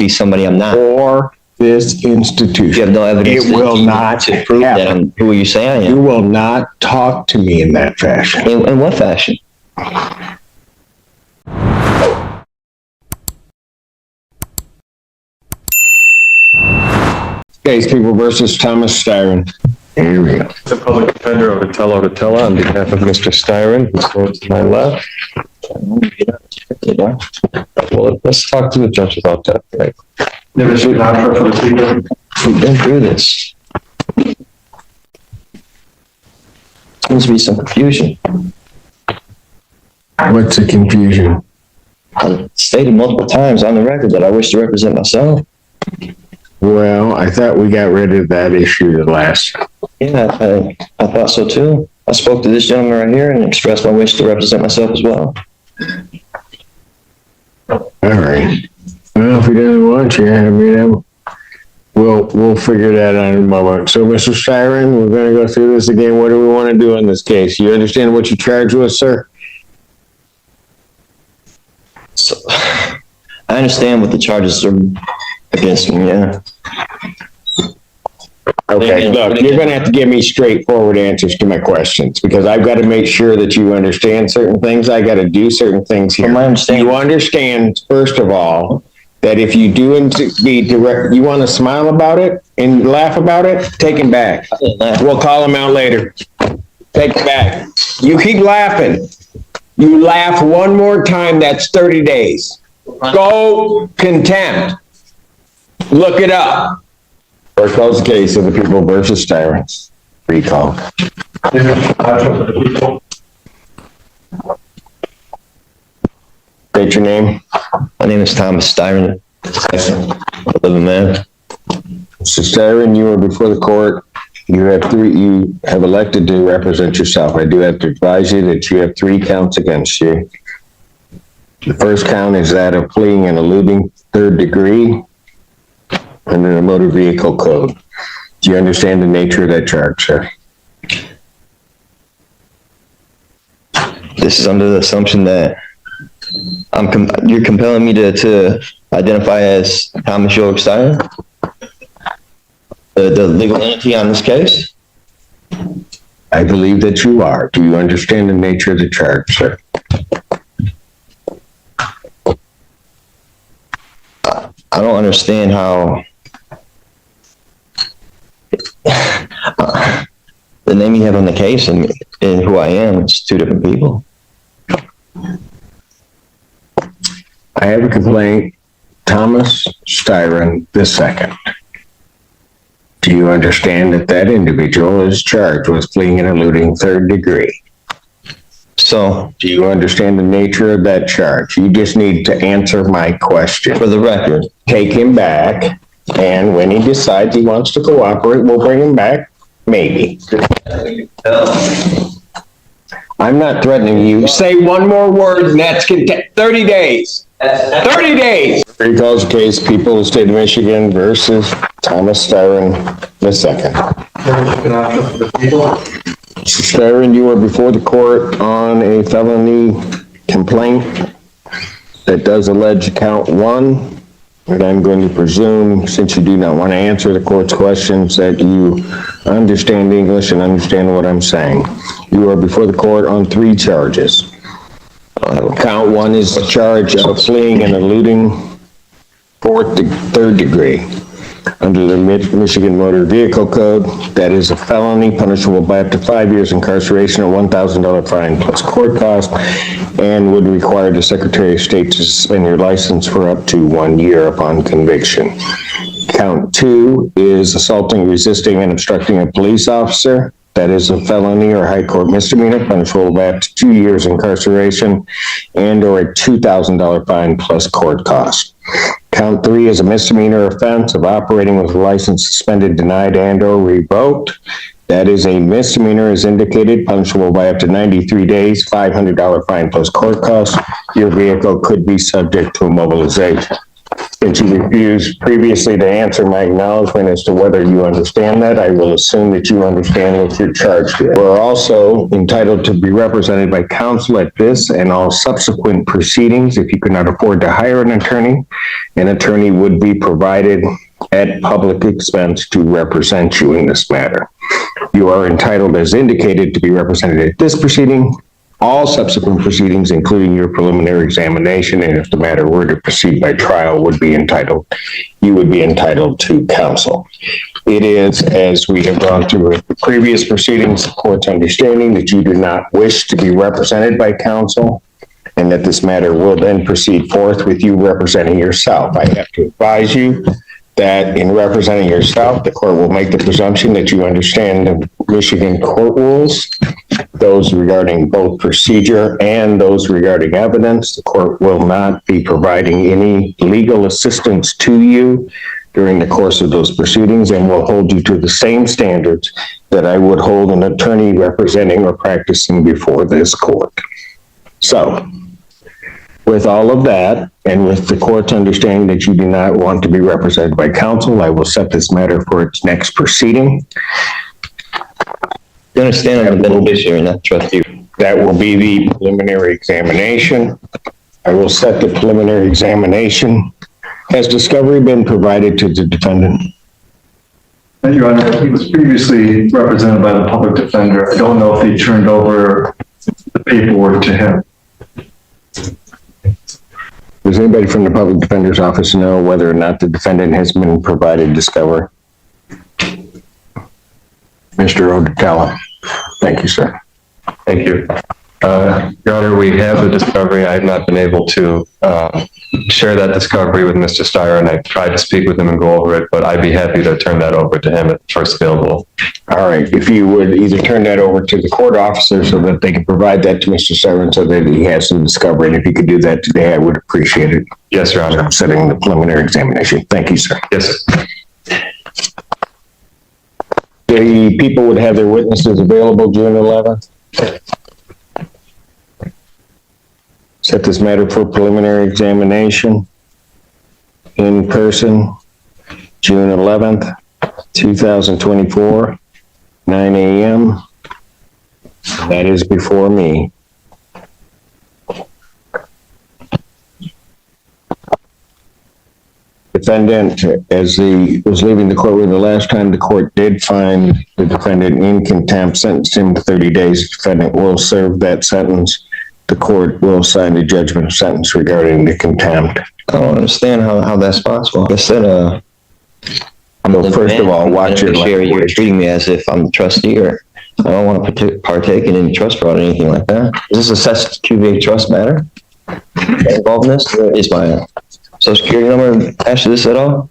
be somebody I'm not. or this institution. You have no evidence. It will not to prove that happen. I'm who you say I am. You will not talk to me in that fashion. In what fashion? Case People versus Thomas Styron. Here we go. The public defender of Otello on behalf of Mr. Styron, who's going to my left. Well, let's talk to the judge about that, right? We've been through this. Seems to be some confusion. What's the confusion? I stated multiple times on the record that I wish to represent myself. Well, I thought we got rid of that issue the last. Yeah, I thought so too. I spoke to this gentleman right here and expressed my wish to represent myself as well. All right. Well, if he doesn't want you, I mean, we'll figure that out in a moment. So, Mr. Styron, we're going to go through this again. What do we want to do in this case? You understand what you charged with, sir? So, I understand what the charges are against me, yeah. Okay, look, you're going to have to give me straightforward answers to my questions because I've got to make sure that you understand certain things. I got to do certain things here. From my understanding, You understand, first of all, that if you do be direct, you want to smile about it and laugh about it, take him back. We'll call him out later. Take it back. You keep laughing. You laugh one more time, that's 30 days. Go contempt. Look it up. Court calls the case of the People versus Styron. Recall. State your name. my name is Thomas Styron. I live in man. Mr. Styron, you are before the court. You have elected to represent yourself. I do have to advise you that you have 3 counts against you. The first count is that of fleeing and eluding 3rd degree under the motor vehicle code. Do you understand the nature of that charge, sir? This is under the assumption that you're compelling me to identify as Thomas York Styron, the legal entity on this case. I believe that you are. Do you understand the nature of the charge, sir? I don't understand how the name you have on the case and who I am, it's 2 different people. I have a complaint, Thomas Styron II. Do you understand that that individual is charged with fleeing and eluding 3rd degree? So, Do you understand the nature of that charge? You just need to answer my question. for the record, Take him back, and when he decides he wants to cooperate, we'll bring him back, maybe. I'm not threatening you. Say one more word, and that's 30 days. 30 days! Recalls the case, People of the State of Michigan versus Thomas Styron II. Mr. Styron, you are before the court on a felony complaint that does allege count 1. And I'm going to presume, since you do not want to answer the court's questions, that you understand English and understand what I'm saying. You are before the court on 3 charges. Count 1 is the charge of fleeing and eluding 3rd degree. Under the Michigan Motor Vehicle Code, that is a felony punishable by up to 5 years incarceration or $1,000 fine plus court cost, and would require the Secretary of State to suspend your license for up to 1 year upon conviction. Count 2 is assaulting, resisting, and obstructing a police officer. That is a felony or high court misdemeanor punishable by up to 2 years incarceration and or a $2,000 fine plus court cost. Count 3 is a misdemeanor offense of operating with a license suspended, denied, and or revoked. That is a misdemeanor as indicated, punishable by up to 93 days, $500 fine plus court cost. Your vehicle could be subject to immobilization. Since you refused previously to answer my acknowledgement as to whether you understand that, I will assume that you understand what you're charged with. We're also entitled to be represented by counsel at this and all subsequent proceedings. If you could not afford to hire an attorney would be provided at public expense to represent you in this matter. You are entitled, as indicated, to be represented at this proceeding, all subsequent proceedings, including your preliminary examination, and if the matter were to proceed by trial, you would be entitled to counsel. It is, as we have gone through the previous proceedings, the court's understanding that you do not wish to be represented by counsel, and that this matter will then proceed forth with you representing yourself. I have to advise you that in representing yourself, the court will make the presumption that you understand the Michigan court rules, those regarding both procedure and those regarding evidence. The court will not be providing any legal assistance to you during the course of those proceedings and will hold you to the same standards that I would hold an attorney representing or practicing before this court. So, with all of that, and with the court's understanding that you do not want to be represented by counsel, I will set this matter for its next proceeding. You understand I'm the beneficiary, not trustee. That will be the preliminary examination. I will set the preliminary examination. Has discovery been provided to the defendant? Your Honor, he was previously represented by the public defender. I don't know if he turned over the paperwork to him. Does anybody from the public defender's office know whether or not the defendant has been provided discovery? Mr. Odetella. Thank you, sir. Thank you. Your Honor, we have the discovery. I have not been able to share that discovery with Mr. Styron. I tried to speak with him and go over it, but I'd be happy to turn that over to him at first available. All right. If you would either turn that over to the court officer so that they can provide that to Mr. Styron so that he has some discovery, and if you could do that today, I would appreciate it. Yes, Your Honor. I'm setting the preliminary examination. Thank you, sir. Yes. The people would have their witnesses available June 11th. Set this matter for preliminary examination in person, June 11th, 2024, 9 a.m. That is before me. Defendant, as he was leaving the courtroom the last time, the court did find the defendant in contempt, sentenced him to 30 days. The defendant will serve that sentence. The court will sign the judgment of sentence regarding the contempt. I don't understand how that's possible. I said, So first of all, watch your beneficiary. You're language. treating me as if I'm the trustee, or I don't want to partake in any trust fraud or anything like that. Is this a SEC trust matter involved in this? Is my social security number attached to this at all?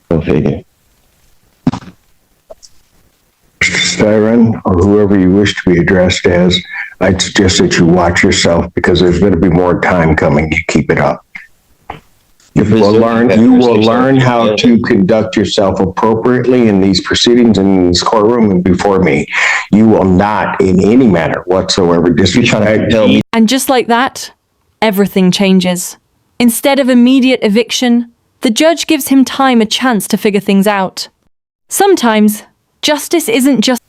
Go figure. Styron, or whoever you wish to be addressed as, I'd suggest that you watch yourself because there's going to be more time coming. You keep it up. You will learn how to conduct yourself appropriately in these proceedings in this courtroom and before me. You will not in any manner whatsoever disrespect me. And just like that, everything changes. Instead of immediate eviction, the judge gives him time, a chance to figure things out. Sometimes, justice isn't just